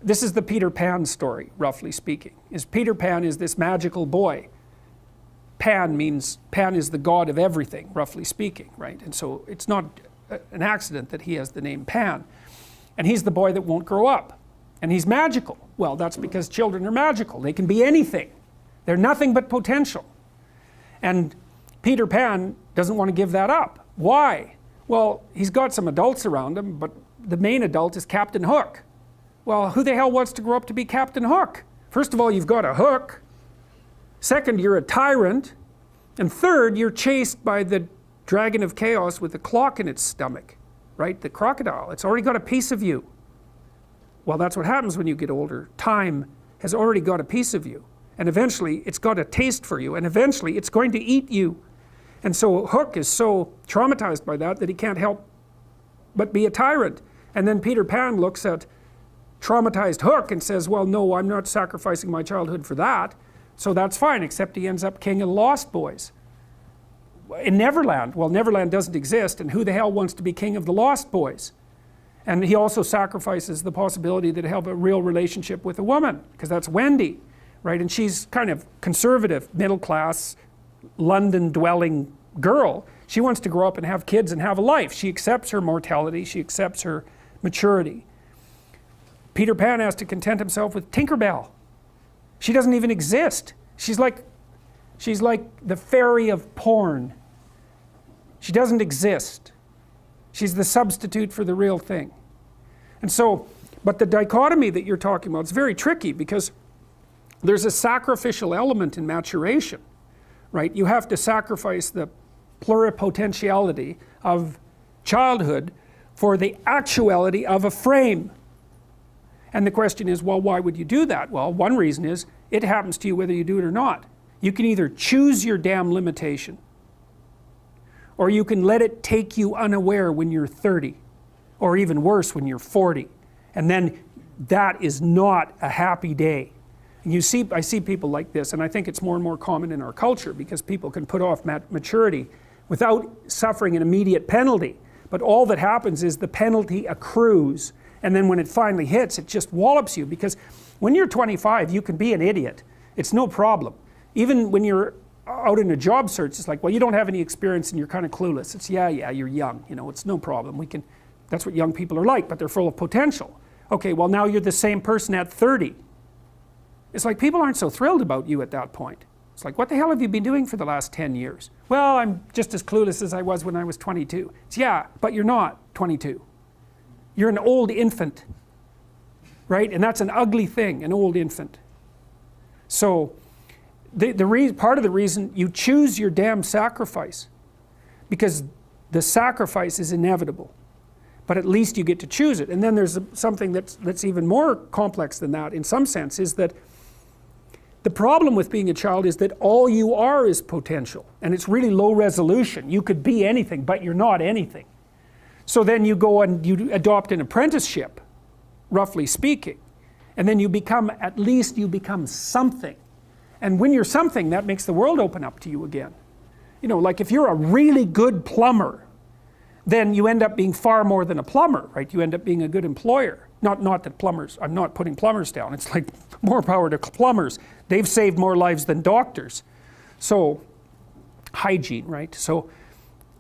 this is the Peter Pan story, roughly speaking. Peter Pan is this magical boy. Pan is the god of everything, roughly speaking, right? And so it's not an accident that he has the name Pan. And he's the boy that won't grow up. And he's magical. Well, that's because children are magical. They can be anything. They're nothing but potential. And Peter Pan doesn't want to give that up. Why? Well, he's got some adults around him, but the main adult is Captain Hook. Well, who the hell wants to grow up to be Captain Hook? First of all, you've got a hook. Second, you're a tyrant. And third, you're chased by the dragon of chaos with a clock in its stomach, right? The crocodile. It's already got a piece of you. Well, that's what happens when you get older. Time has already got a piece of you. And eventually, it's got a taste for you. And eventually, it's going to eat you. And so Hook is so traumatized by that he can't help but be a tyrant. And then Peter Pan looks at traumatized Hook and says, well, no, I'm not sacrificing my childhood for that. So that's fine, except he ends up king of the Lost Boys. In Neverland, well, Neverland doesn't exist, and who the hell wants to be king of the Lost Boys? And he also sacrifices the possibility that he'll have a real relationship with a woman, because that's Wendy, right? And she's kind of conservative, middle class, London-dwelling girl. She wants to grow up and have kids and have a life. She accepts her mortality, she accepts her maturity. Peter Pan has to content himself with Tinkerbell. She doesn't even exist. She's like the fairy of porn. She doesn't exist. She's the substitute for the real thing. And so, but the dichotomy that you're talking about is very tricky, because there's a sacrificial element in maturation, right? You have to sacrifice the pluripotentiality of childhood for the actuality of a frame. And the question is, well, why would you do that? Well, one reason is it happens to you whether you do it or not. You can either choose your damn limitation, or you can let it take you unaware when you're 30, or even worse, when you're 40. And then that is not a happy day. And I see people like this, and I think it's more and more common in our culture, because people can put off maturity without suffering an immediate penalty. But all that happens is the penalty accrues, and then when it finally hits, it just wallops you. Because when you're 25, you can be an idiot. It's no problem. Even when you're out in a job search, it's like, well, you don't have any experience and you're kind of clueless. It's, yeah, you're young, it's no problem. That's what young people are like, but they're full of potential. Okay, well, now you're the same person at 30. It's like people aren't so thrilled about you at that point. It's like, what the hell have you been doing for the last 10 years? Well, I'm just as clueless as I was when I was 22. It's, yeah, but you're not 22. You're an old infant, right? And that's an ugly thing, an old infant. So part of the reason you choose your damn sacrifice, because the sacrifice is inevitable, but at least you get to choose it. And then there's something that's even more complex than that in some sense, is that the problem with being a child is that all you are is potential, and it's really low resolution. You could be anything, but you're not anything. So then you go and you adopt an apprenticeship, roughly speaking, and then at least you become something. And when you're something, that makes the world open up to you again. Like if you're a really good plumber, then you end up being far more than a plumber, right? You end up being a good employer. Not that plumbers, I'm not putting plumbers down. It's like more power to plumbers. They've saved more lives than doctors. So, hygiene, right? So,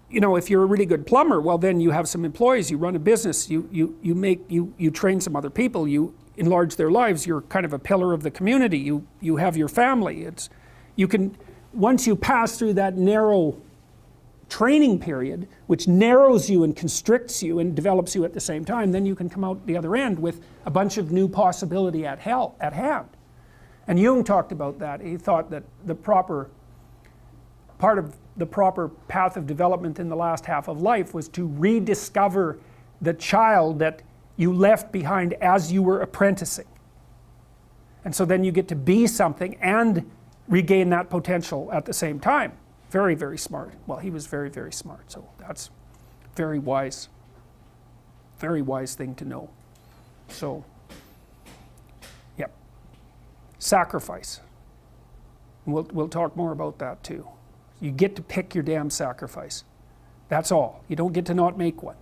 if you're a really good plumber, well, then you have some employees, you run a business, you train some other people, you enlarge their lives, you're kind of a pillar of the community, you have your family. Once you pass through that narrow training period, which narrows you and constricts you and develops you at the same time, then you can come out the other end with a bunch of new possibility at hand. And Jung talked about that. He thought that part of the proper path of development in the last half of life was to rediscover the child that you left behind as you were apprenticing. And so then you get to be something and regain that potential at the same time. Very, very smart. Well, he was very, very smart, so that's very wise thing to know. So, yep. Sacrifice. And we'll talk more about that too. You get to pick your damn sacrifice. That's all. You don't get to not make one.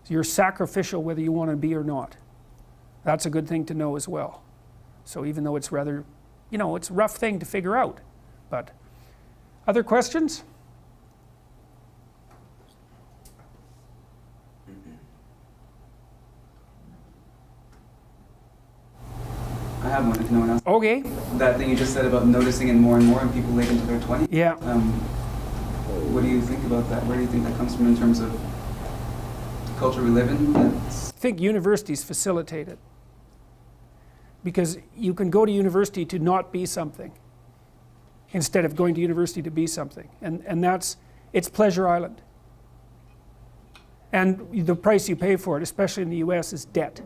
So you're sacrificial whether you want to be or not. That's a good thing to know as well. So even though it's rather, it's a rough thing to figure out. But other questions? I have one if no one else. Okay. That thing you just said about noticing it more and more in people late into their 20s. Yeah. What do you think about that? Where do you think that comes from in terms of the culture we live in? I think universities facilitate it. Because you can go to university to not be something instead of going to university to be something. And it's Pleasure Island. And the price you pay for it, especially in the US, is debt.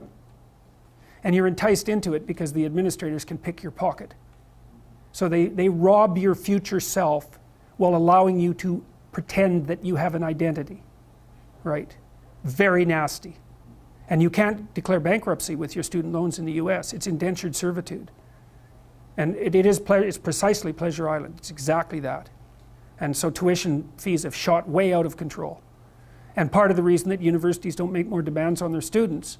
And you're enticed into it because the administrators can pick your pocket. So they rob your future self while allowing you to pretend that you have an identity, right? Very nasty. And you can't declare bankruptcy with your student loans in the US. It's indentured servitude. And it's precisely Pleasure Island. It's exactly that. And so tuition fees have shot way out of control. And part of the reason that universities don't make more demands on their students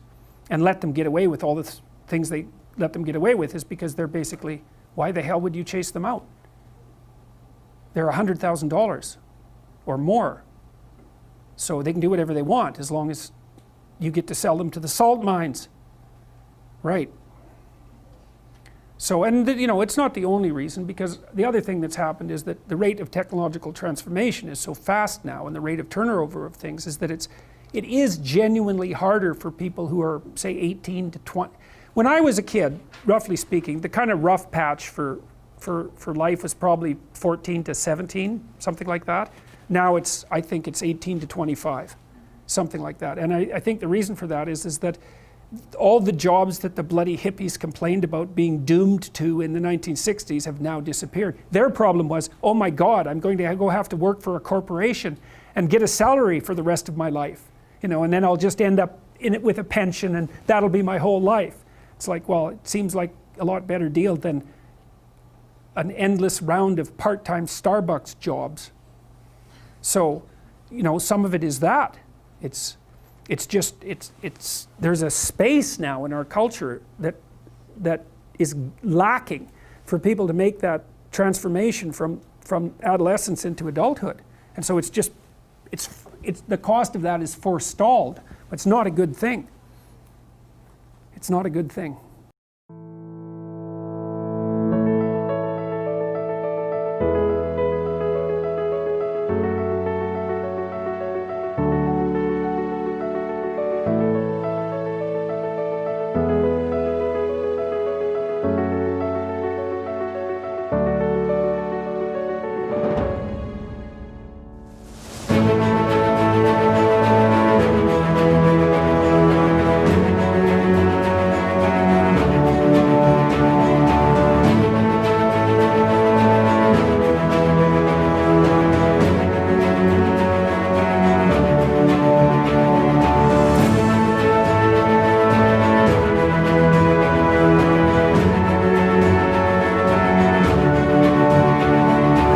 and let them get away with all the things they let them get away with is because they're basically, why the hell would you chase them out? They're $100,000 or more. So they can do whatever they want as long as you get to sell them to the salt mines. Right. So, and it's not the only reason, because the other thing that's happened is that the rate of technological transformation is so fast now, and the rate of turnover of things is that it is genuinely harder for people who are, say, 18 to 20. When I was a kid, roughly speaking, the kind of rough patch for life was probably 14 to 17, something like that. Now I think it's 18 to 25, something like that. And I think the reason for that is that all the jobs that the bloody hippies complained about being doomed to in the 1960s have now disappeared. Their problem was, oh my God, I'm going to go have to work for a corporation and get a salary for the rest of my life. And then I'll just end up in it with a pension, and that'll be my whole life. It's like, well, it seems like a lot better deal than an endless round of part-time Starbucks jobs. So, some of it is that. There's a space now in our culture that is lacking for people to make that transformation from adolescence into adulthood. And so it's the cost of that is forestalled. It's not a good thing. It's not a good thing.